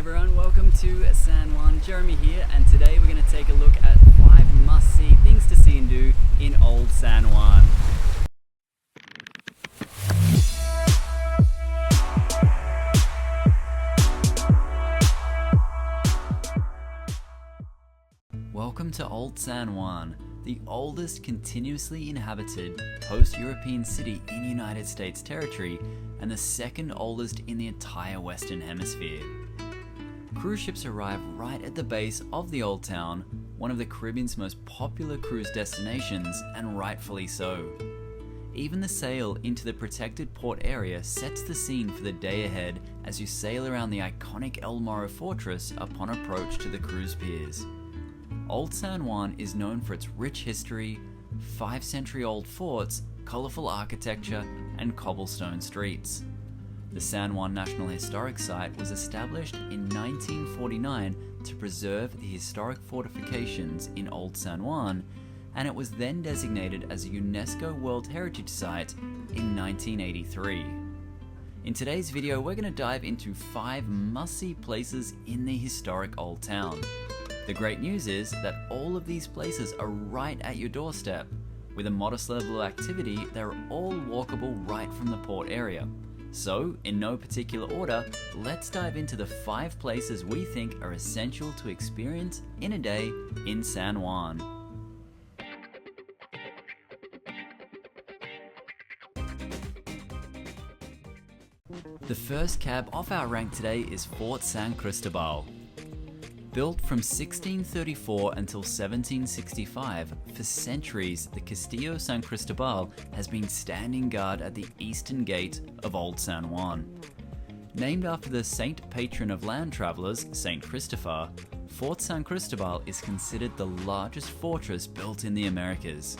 everyone, welcome to San Juan. Jeremy here, and today we're going to take a look at 5 must-see things to see and do in Old San Juan. Welcome to Old San Juan, the oldest continuously inhabited post-European city in United States territory and the second oldest in the entire Western Hemisphere. Cruise ships arrive right at the base of the Old Town, one of the Caribbean's most popular cruise destinations, and rightfully so. Even the sail into the protected port area sets the scene for the day ahead as you sail around the iconic El Moro fortress upon approach to the cruise piers. Old San Juan is known for its rich history, 5-century-old forts, colourful architecture, and cobblestone streets. The San Juan National Historic Site was established in 1949 to preserve the historic fortifications in Old San Juan, and it was then designated as a UNESCO World Heritage Site in 1983. In today's video, we're going to dive into 5 must-see places in the historic Old Town. The great news is that all of these places are right at your doorstep. With a modest level of activity, they're all walkable right from the port area. So, in no particular order, let's dive into the 5 places we think are essential to experience in a day in San Juan. The first cab off our rank today is Fort San Cristobal. Built from 1634 until 1765, for centuries the Castillo San Cristobal has been standing guard at the eastern gate of Old San Juan. Named after the saint patron of land travelers, Saint Christopher, Fort San Cristobal is considered the largest fortress built in the Americas.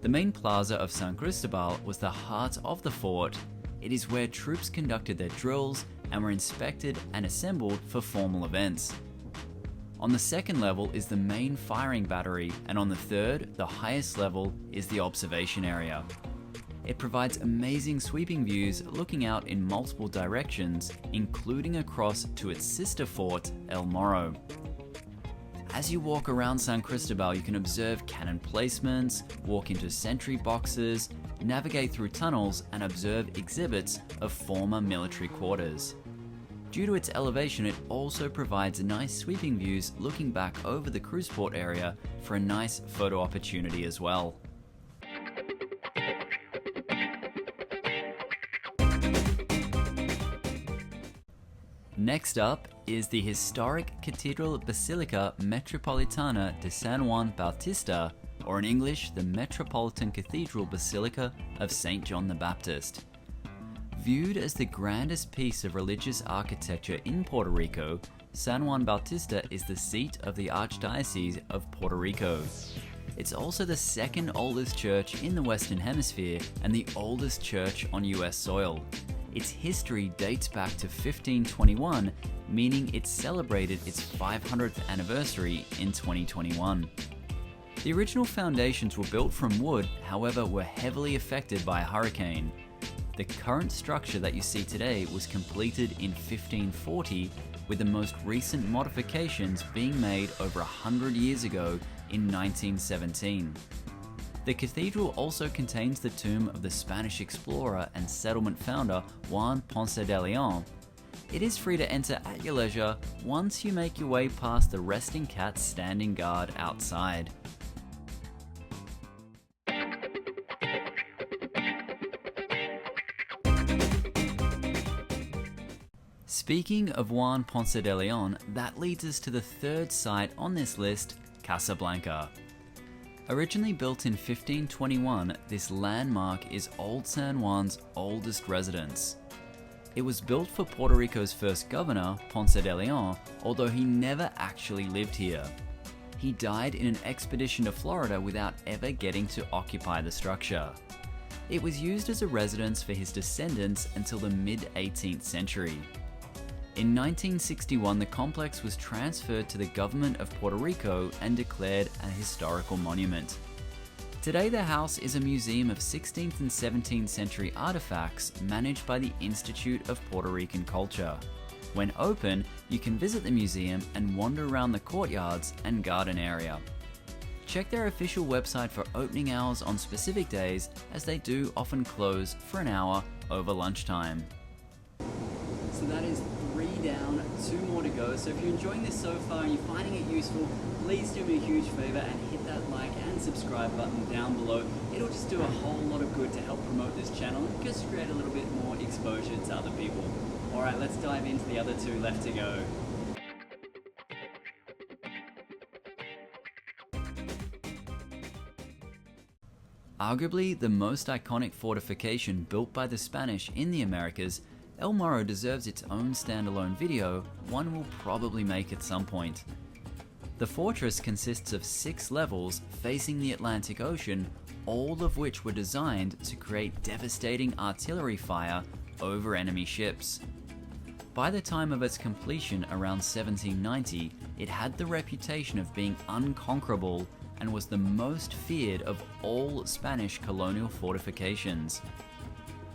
The main plaza of San Cristobal was the heart of the fort. It is where troops conducted their drills and were inspected and assembled for formal events. On the second level is the main firing battery, and on the third, the highest level, is the observation area. It provides amazing sweeping views looking out in multiple directions, including across to its sister fort, El Moro. As you walk around San Cristobal, you can observe cannon placements, walk into sentry boxes, navigate through tunnels, and observe exhibits of former military quarters. Due to its elevation, it also provides nice sweeping views looking back over the cruise port area for a nice photo opportunity as well. Next up is the historic Cathedral Basilica Metropolitana de San Juan Bautista, or in English, the Metropolitan Cathedral Basilica of St. John the Baptist. Viewed as the grandest piece of religious architecture in Puerto Rico, San Juan Bautista is the seat of the Archdiocese of Puerto Rico. It's also the second oldest church in the Western Hemisphere and the oldest church on US soil. Its history dates back to 1521, meaning it celebrated its 500th anniversary in 2021. The original foundations were built from wood, however, were heavily affected by a hurricane. The current structure that you see today was completed in 1540, with the most recent modifications being made over 100 years ago in 1917. The cathedral also contains the tomb of the Spanish explorer and settlement founder Juan Ponce de Leon. It is free to enter at your leisure once you make your way past the resting cats standing guard outside. Speaking of Juan Ponce de Leon, that leads us to the third site on this list, Casa Blanca. Originally built in 1521, this landmark is Old San Juan's oldest residence. It was built for Puerto Rico's first governor, Ponce de Leon, although he never actually lived here. He died in an expedition to Florida without ever getting to occupy the structure. It was used as a residence for his descendants until the mid-18th century. In 1961, the complex was transferred to the government of Puerto Rico and declared a historical monument. Today, the house is a museum of 16th and 17th century artifacts managed by the Institute of Puerto Rican Culture. When open, you can visit the museum and wander around the courtyards and garden area. Check their official website for opening hours on specific days, as they do often close for an hour over lunchtime. So that is 3 down, 2 more to go. So if you're enjoying this so far and you're finding it useful, please do me a huge favor and hit that like and subscribe button down below. It'll just do a whole lot of good to help promote this channel and just create a little bit more exposure to other people. Alright, let's dive into the other 2 left to go. Arguably the most iconic fortification built by the Spanish in the Americas, El Moro deserves its own standalone video, one we'll probably make at some point. The fortress consists of 6 levels facing the Atlantic Ocean, all of which were designed to create devastating artillery fire over enemy ships. By the time of its completion around 1790, it had the reputation of being unconquerable and was the most feared of all Spanish colonial fortifications.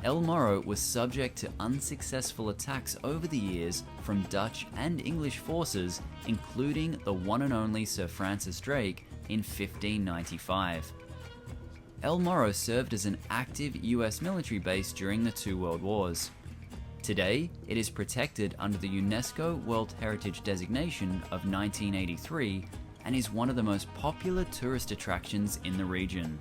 El Moro was subject to unsuccessful attacks over the years from Dutch and English forces, including the one and only Sir Francis Drake in 1595. El Moro served as an active US military base during the 2 World Wars. Today, it is protected under the UNESCO World Heritage designation of 1983 and is one of the most popular tourist attractions in the region.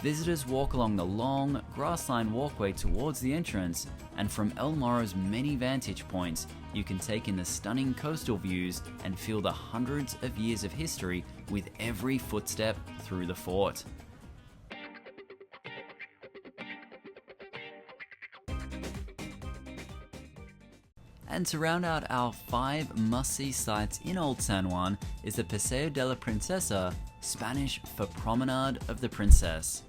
Visitors walk along the long, grass-lined walkway towards the entrance, and from El Moro's many vantage points, you can take in the stunning coastal views and feel the hundreds of years of history with every footstep through the fort. And to round out our 5 must-see sites in Old San Juan is the Paseo de la Princesa, Spanish for Promenade of the Princess.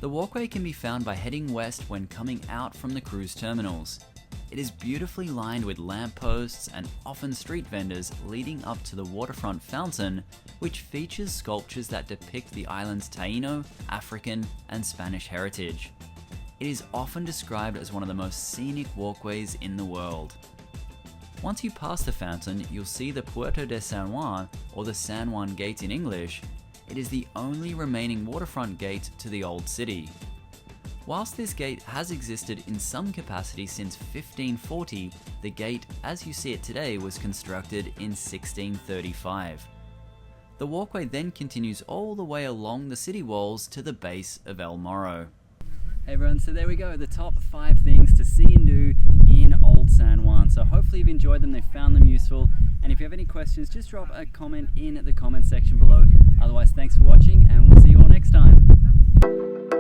The walkway can be found by heading west when coming out from the cruise terminals. It is beautifully lined with lampposts and often street vendors leading up to the waterfront fountain, which features sculptures that depict the island's Taino, African, and Spanish heritage. It is often described as one of the most scenic walkways in the world. Once you pass the fountain, you'll see the Puerto de San Juan, or the San Juan Gate in English. It is the only remaining waterfront gate to the old city. Whilst this gate has existed in some capacity since 1540, the gate as you see it today was constructed in 1635. The walkway then continues all the way along the city walls to the base of El Moro. Hey everyone, so there we go, the top 5 things to see and do in Old San Juan. So hopefully you've enjoyed them, they found them useful, and if you have any questions, just drop a comment in the comment section below. Otherwise, thanks for watching, and we'll see you all next time.